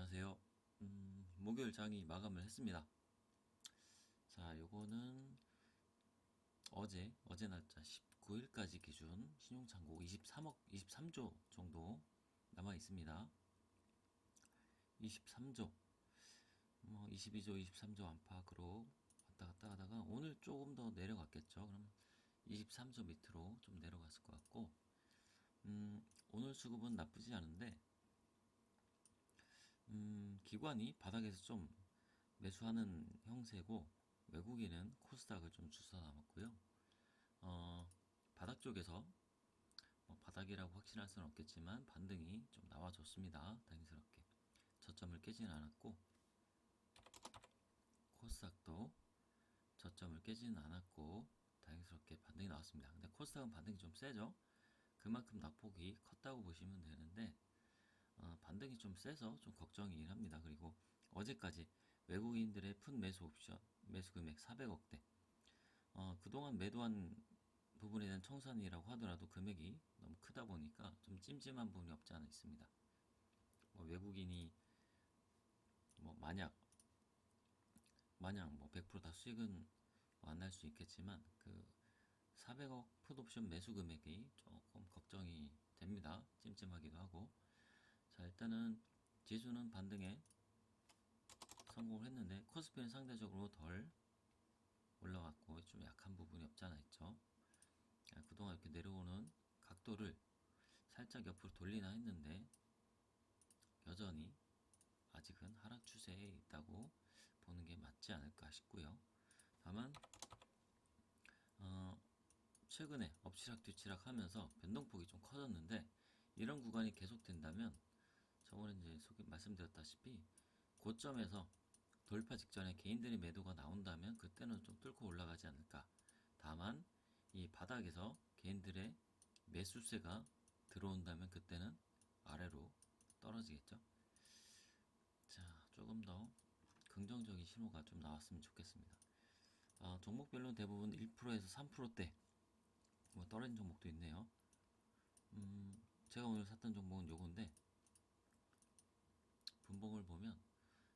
안녕하세요. 목요일 장이 마감을 했습니다. 자, 요거는 어제 날짜 19일까지 기준 신용창고 23조 정도 남아 있습니다. 23조, 22조, 23조 안팎으로 왔다 갔다 하다가 오늘 조금 더 내려갔겠죠. 그럼 23조 밑으로 좀 내려갔을 것 같고, 오늘 수급은 나쁘지 않은데, 기관이 바닥에서 좀 매수하는 형세고 외국인은 코스닥을 좀 주워 담았고요. 바닥 쪽에서 바닥이라고 확신할 수는 없겠지만 반등이 좀 나와줬습니다. 다행스럽게 저점을 깨지는 않았고 코스닥도 저점을 깨지는 않았고 다행스럽게 반등이 나왔습니다. 근데 코스닥은 반등이 좀 세죠. 그만큼 낙폭이 컸다고 보시면 되는데 반등이 좀 세서 좀 걱정이긴 합니다. 그리고 어제까지 외국인들의 푼 매수 옵션 매수 금액 400억대 그동안 매도한 부분에 대한 청산이라고 하더라도 금액이 너무 크다 보니까 좀 찜찜한 부분이 없지 않아 있습니다. 외국인이 마냥 100%다 수익은 안 날 수 있겠지만 그 400억 풋옵션 매수 금액이 조금 걱정이 됩니다. 찜찜하기도 하고. 자, 일단은 지수는 반등에 성공을 했는데 코스피는 상대적으로 덜 올라갔고 좀 약한 부분이 없지 않아 있죠. 그동안 이렇게 내려오는 각도를 살짝 옆으로 돌리나 했는데 여전히 아직은 하락 추세에 있다고 보는 게 맞지 않을까 싶고요. 다만 최근에 엎치락 뒤치락 하면서 변동폭이 좀 커졌는데 이런 구간이 계속된다면 저번에 이제 말씀드렸다시피 고점에서 돌파 직전에 개인들의 매도가 나온다면 그때는 좀 뚫고 올라가지 않을까. 다만 이 바닥에서 개인들의 매수세가 들어온다면 그때는 아래로 떨어지겠죠. 자, 조금 더 긍정적인 신호가 좀 나왔으면 좋겠습니다. 종목별로는 대부분 1%에서 3%대 떨어진 종목도 있네요. 제가 오늘 샀던 종목은 요건데 분봉을 보면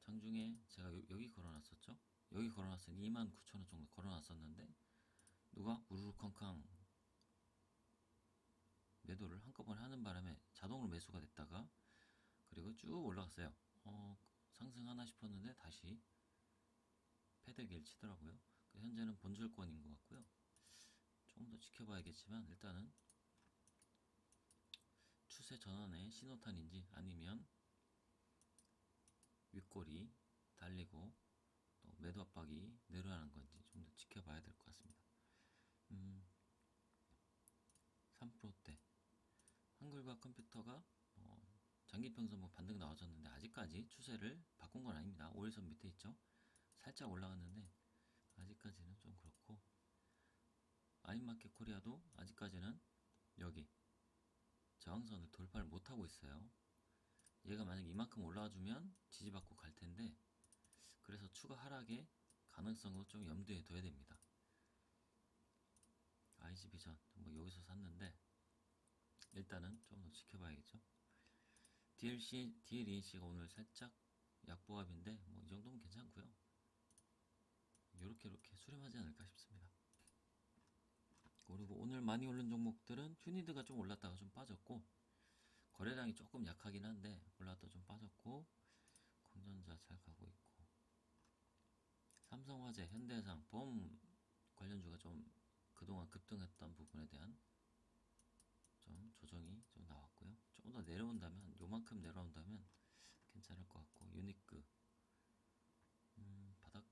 장중에 제가 여기 걸어놨었죠. 여기 걸어놨을 때 29,000원 정도 걸어놨었는데 누가 우르르 康康 매도를 한꺼번에 하는 바람에 자동으로 매수가 됐다가 그리고 쭉 올라갔어요. 상승하나 싶었는데 다시 패대기를 치더라고요. 현재는 본절권인 것 같고요. 조금 더 지켜봐야겠지만 일단은 추세 전환의 신호탄인지 아니면 윗골이 달리고 또 매도 압박이 늘어나는 건지 좀 더 지켜봐야 될 것 같습니다. 3%대 한글과 컴퓨터가 장기평선 반등 나와줬는데 아직까지 추세를 바꾼 건 아닙니다. 5일선 밑에 있죠. 살짝 올라갔는데 아직까지는 좀 그렇고 아임마켓 코리아도 아직까지는 여기 저항선을 돌파를 못하고 있어요. 얘가 만약 이만큼 올라와주면 지지받고 갈 텐데 그래서 추가 하락의 가능성도 좀 염두에 둬야 됩니다. IG비전 여기서 샀는데 일단은 좀 더 지켜봐야겠죠. DLEC가 오늘 살짝 약보합인데 이 정도면 괜찮고요. 요렇게 수렴하지 않을까 싶습니다. 그리고 오늘 많이 오른 종목들은 휴니드가 좀 올랐다가 좀 빠졌고 거래량이 조금 약하긴 한데 올랐다 좀 빠졌고 건전자 잘 가고 있고 삼성화재, 현대해상, 보험 관련주가 좀 그동안 급등했던 부분에 대한 좀 조정이 좀 나왔고요. 조금 더 내려온다면 요만큼 내려온다면 괜찮을 것 같고 유니크 바닥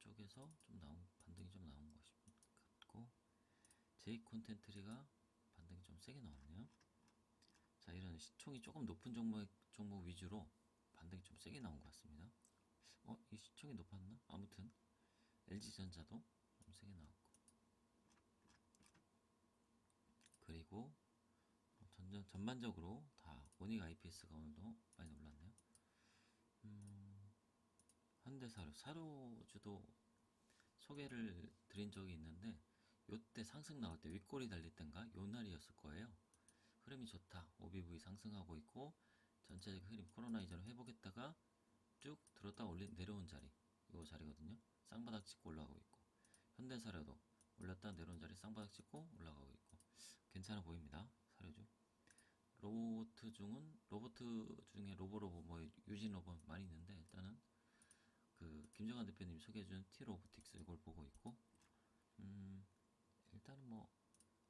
쪽에서 좀 반등이 좀 나온 것 같고 제이 콘텐트리가 반등이 좀 세게 나왔네요. 자, 이런 시총이 조금 높은 종목 위주로 반등이 좀 세게 나온 것 같습니다. 이 시총이 높았나? 아무튼 LG전자도 좀 세게 나왔고 그리고 전반적으로 다 원익 IPS가 오늘도 많이 올랐네요. 사료주도 소개를 드린 적이 있는데 요때 상승 나올 때 윗골이 달릴 땐가 요 날이었을 거예요. 흐름이 좋다. OBV 상승하고 있고 전체적 흐름 코로나 이전을 회복했다가 쭉 들었다 올린 내려온 자리, 요 자리거든요. 쌍바닥 찍고 올라가고 있고, 현대사료도 올렸다 내려온 자리 쌍바닥 찍고 올라가고 있고, 괜찮아 보입니다. 사료주. 로보트 중에 로보로보 뭐 유진 로봇 많이 있는데, 일단은 그 김정환 대표님 소개해준 T 로보틱스 이걸 보고 있고, 일단은 뭐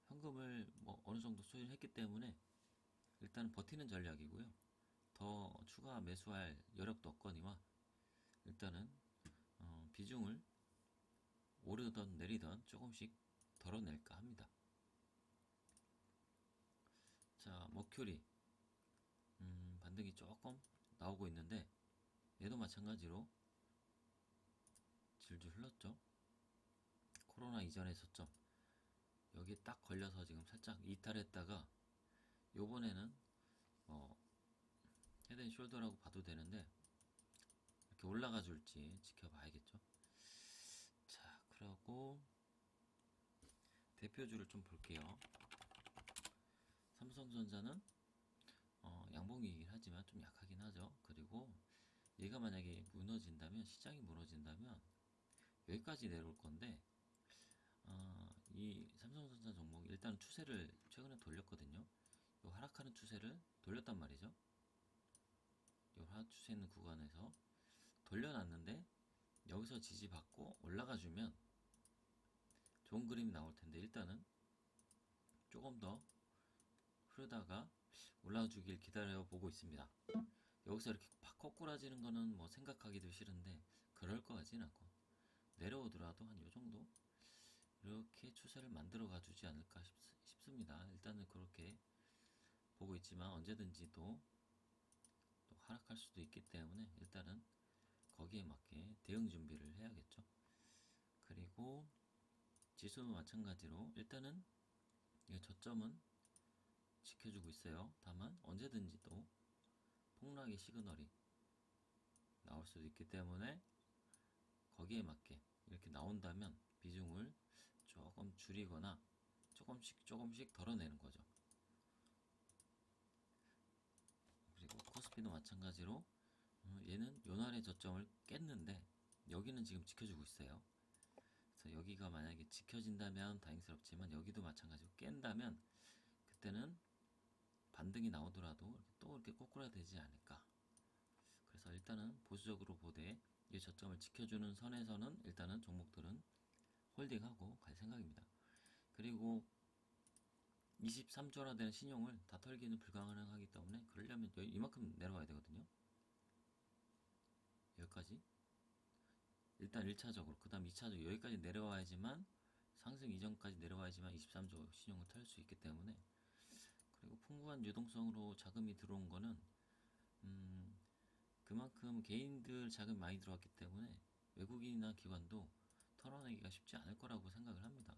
현금을 뭐 어느 정도 소진했기 때문에 일단은 버티는 전략이고요. 더 추가 매수할 여력도 없거니와 일단은 비중을 오르던 내리던 조금씩 덜어낼까 합니다. 자, 머큐리 반등이 조금 나오고 있는데 얘도 마찬가지로 질질 흘렀죠. 코로나 이전의 저점 여기 딱 걸려서 지금 살짝 이탈했다가 요번에는 헤드앤숄더라고 봐도 되는데 이렇게 올라가 줄지 지켜봐야겠죠. 자, 그러고 대표주를 좀 볼게요. 삼성전자는 양봉이긴 하지만 좀 약하긴 하죠. 그리고 얘가 만약에 무너진다면, 시장이 무너진다면 여기까지 내려올 건데, 이 삼성전자 종목이 일단 추세를 최근에 돌렸거든요. 요 하락하는 추세를 돌렸단 말이죠. 요 하락 추세 있는 구간에서 돌려놨는데 여기서 지지받고 올라가주면 좋은 그림이 나올 텐데, 일단은 조금 더 흐르다가 올라주길 기다려보고 있습니다. 여기서 이렇게 팍 거꾸라지는 거는 뭐 생각하기도 싫은데 그럴 것 같진 않고, 내려오더라도 한 요정도 이렇게 추세를 만들어 가주지 않을까 싶습니다. 일단은 그렇게 보고 있지만 언제든지 또 하락할 수도 있기 때문에 일단은 거기에 맞게 대응 준비를 해야겠죠. 그리고 지수는 마찬가지로 일단은 이 저점은 지켜주고 있어요. 다만 언제든지 또 폭락의 시그널이 나올 수도 있기 때문에 거기에 맞게 이렇게 나온다면 비중을 조금 줄이거나 조금씩 덜어내는 거죠. 그리고 코스피도 마찬가지로 얘는 요날의 저점을 깼는데 여기는 지금 지켜주고 있어요. 그래서 여기가 만약에 지켜진다면 다행스럽지만 여기도 마찬가지로 깬다면 그때는 반등이 나오더라도 또 이렇게 꼬꾸라야 되지 않을까. 그래서 일단은 보수적으로 보되 이 저점을 지켜주는 선에서는 일단은 종목들은 홀딩하고 갈 생각입니다. 그리고 23조나 되는 신용을 다 털기는 불가능하기 때문에 그러려면 이만큼 내려와야 되거든요. 여기까지 일단 1차적으로, 그 다음 2차적으로 여기까지 내려와야지만, 상승 이전까지 내려와야지만 23조 신용을 털 수 있기 때문에, 그리고 풍부한 유동성으로 자금이 들어온 거는 그만큼 개인들 자금이 많이 들어왔기 때문에 외국인이나 기관도 털어내기가 쉽지 않을 거라고 생각을 합니다.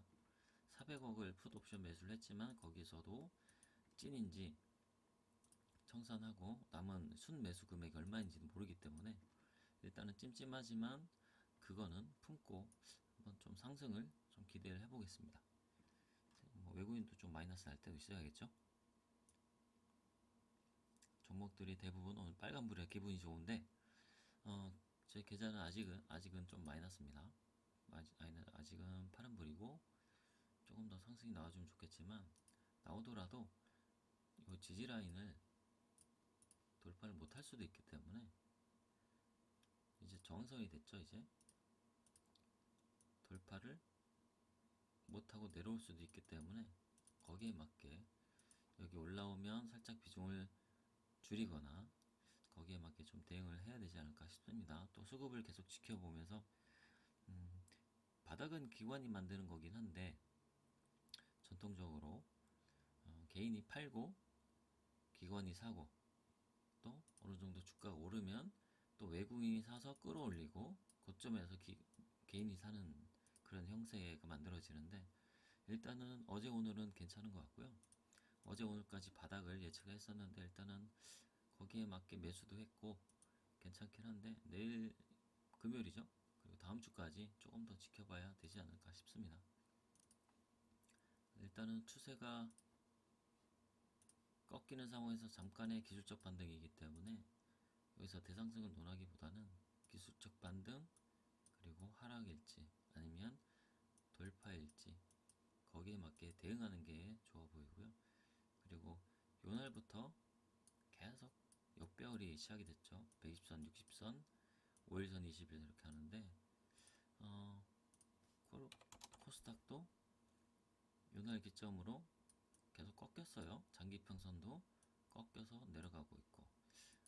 400억을 풋옵션 매수를 했지만 거기서도 찐인지 청산하고 남은 순매수 금액이 얼마인지는 모르기 때문에 일단은 찜찜하지만 그거는 품고 한번 좀 상승을 좀 기대를 해보겠습니다. 뭐 외국인도 좀 마이너스 날 때도 있어야겠죠. 종목들이 대부분 오늘 빨간불이라 기분이 좋은데 제 계좌는 아직은 좀 마이너스입니다. 아직은 파란불이고 조금 더 상승이 나와주면 좋겠지만, 나오더라도 이 지지라인을 돌파를 못할 수도 있기 때문에 이제 정상이 됐죠. 이제 돌파를 못하고 내려올 수도 있기 때문에 거기에 맞게 여기 올라오면 살짝 비중을 줄이거나 거기에 맞게 좀 대응을 해야 되지 않을까 싶습니다. 또 수급을 계속 지켜보면서 바닥은 기관이 만드는 거긴 한데 전통적으로 개인이 팔고 기관이 사고, 또 어느 정도 주가가 오르면 또 외국인이 사서 끌어올리고 고점에서 개인이 사는 그런 형태가 만들어지는데, 일단은 어제 오늘은 괜찮은 것 같고요. 어제 오늘까지 바닥을 예측했었는데 일단은 거기에 맞게 매수도 했고 괜찮긴 한데, 내일 금요일이죠. 그리고 다음 주까지 조금 더 지켜봐야 되지 않을까 싶습니다. 일단은 추세가 꺾이는 상황에서 잠깐의 기술적 반등이기 때문에 여기서 대상승을 논하기보다는 기술적 반등 그리고 하락일지 아니면 돌파일지 거기에 맞게 대응하는 게 좋아 보이고요. 그리고 요날부터 계속 역배열이 시작이 됐죠. 120선, 60선, 5일선, 20일 이렇게 하는데 코스닥도 요날 기점으로 계속 꺾였어요. 장기평선도 꺾여서 내려가고 있고,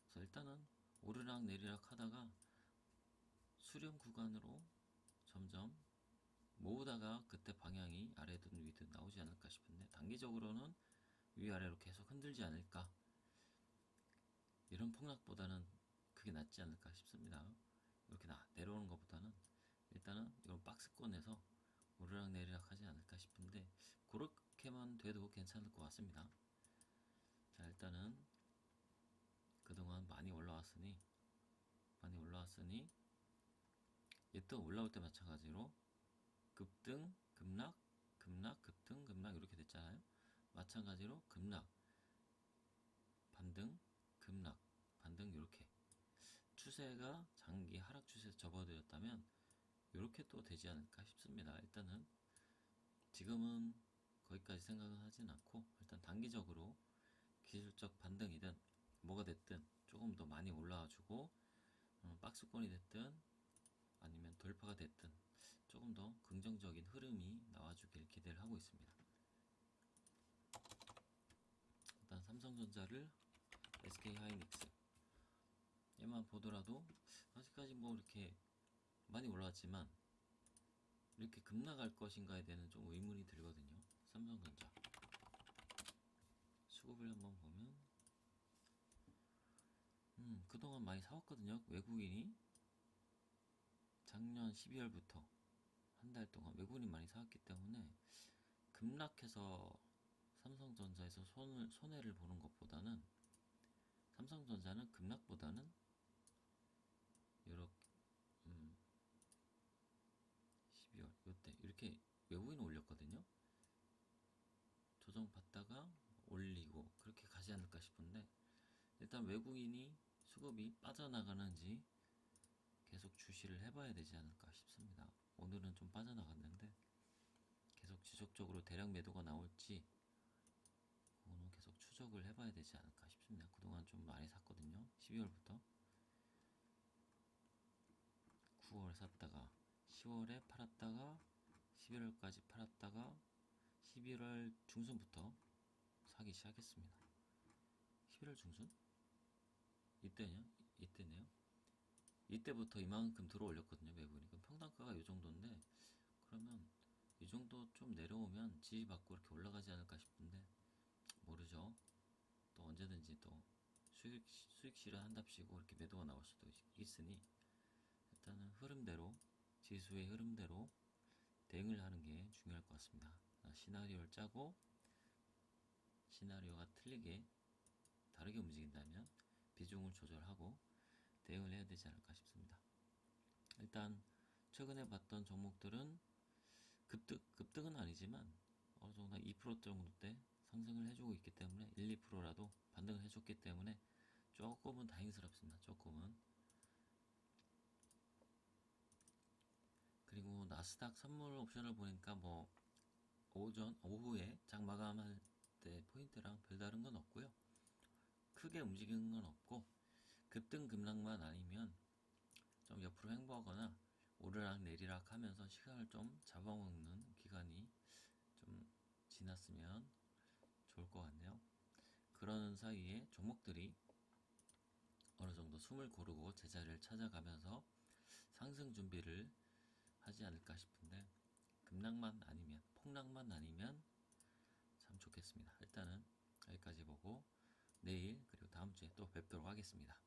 그래서 일단은 오르락 내리락 하다가 수렴 구간으로 점점 모으다가 그때 방향이 아래든 위든 나오지 않을까 싶은데, 단기적으로는 위아래로 계속 흔들지 않을까, 이런 폭락보다는 그게 낫지 않을까 싶습니다. 이렇게 내려오는 것보다는 일단은 이런 박스권에서 오르락 내리락 하지 않을까 싶은데, 그렇게만 돼도 괜찮을 것 같습니다. 자, 일단은 그동안 많이 올라왔으니 얘 또 올라올 때 마찬가지로 급등, 급락, 급락, 급등, 급락 이렇게 됐잖아요. 마찬가지로 급락, 반등, 급락, 반등 이렇게 추세가 장기 하락 추세에 접어들었다면 이렇게 또 되지 않을까 싶습니다. 일단은 지금은 거기까지 생각은 하진 않고, 일단 단기적으로 기술적 반등이든 뭐가 됐든 조금 더 많이 올라와주고 박스권이 됐든 아니면 돌파가 됐든 조금 더 긍정적인 흐름이 나와주길 기대를 하고 있습니다. 일단 삼성전자를 SK하이닉스 얘만 보더라도 아직까지 뭐 이렇게 많이 올라왔지만 이렇게 급락할 것인가에 대한 좀 의문이 들거든요. 삼성전자 수급을 한번 보면 그동안 많이 사왔거든요. 외국인이 작년 12월부터 한 달 동안 외국인이 많이 사왔기 때문에 급락해서 삼성전자에서 손해를 보는 것보다는, 삼성전자는 급락보다는 이렇게 12월 이때 이렇게 외국인이 올렸거든요. 조정받다가 올리고 그렇게 가지 않을까 싶은데, 일단 외국인이 수급이 빠져나가는지 계속 주시를 해봐야 되지 않을까 싶습니다. 오늘은 좀 빠져나갔는데 계속 지속적으로 대량 매도가 나올지 그거는 계속 추적을 해봐야 되지 않을까 싶습니다. 그동안 좀 많이 샀거든요. 12월부터 9월 샀다가 10월에 팔았다가 11월까지 팔았다가 11월 중순부터 사기 시작했습니다. 11월 중순? 이때네요. 이때부터 이만큼 들어 올렸거든요. 매국이. 그럼 평단가가 이 정도인데, 그러면 이 정도 좀 내려오면 지지받고 이렇게 올라가지 않을까 싶은데 모르죠. 또 언제든지 또 수익 실현한답시고 이렇게 매도가 나올 수도 있으니, 일단은 흐름대로, 지수의 흐름대로 대응을 하는 게 중요할 것 같습니다. 시나리오를 짜고 시나리오가 다르게 움직인다면 비중을 조절하고 대응을 해야 되지 않을까 싶습니다. 일단 최근에 봤던 종목들은 급등은 아니지만 어느 정도 2% 정도대 상승을 해주고 있기 때문에 1, 2%라도 반등을 해줬기 때문에 조금은 다행스럽습니다. 조금은. 그리고 나스닥 선물 옵션을 보니까 뭐 오후에 장 마감할 때 포인트랑 별다른 건 없고요. 크게 움직이는 건 없고, 급등 급락만 아니면 좀 옆으로 횡보하거나 오르락 내리락 하면서 시간을 좀 잡아먹는 기간이 좀 지났으면 좋을 것 같네요. 그러는 사이에 종목들이 어느 정도 숨을 고르고 제자리를 찾아가면서 상승 준비를 하지 않을까 싶은데, 급락만 아니면, 폭락만 아니면 참 좋겠습니다. 일단은 여기까지 보고 내일 그리고 다음 주에 또 뵙도록 하겠습니다.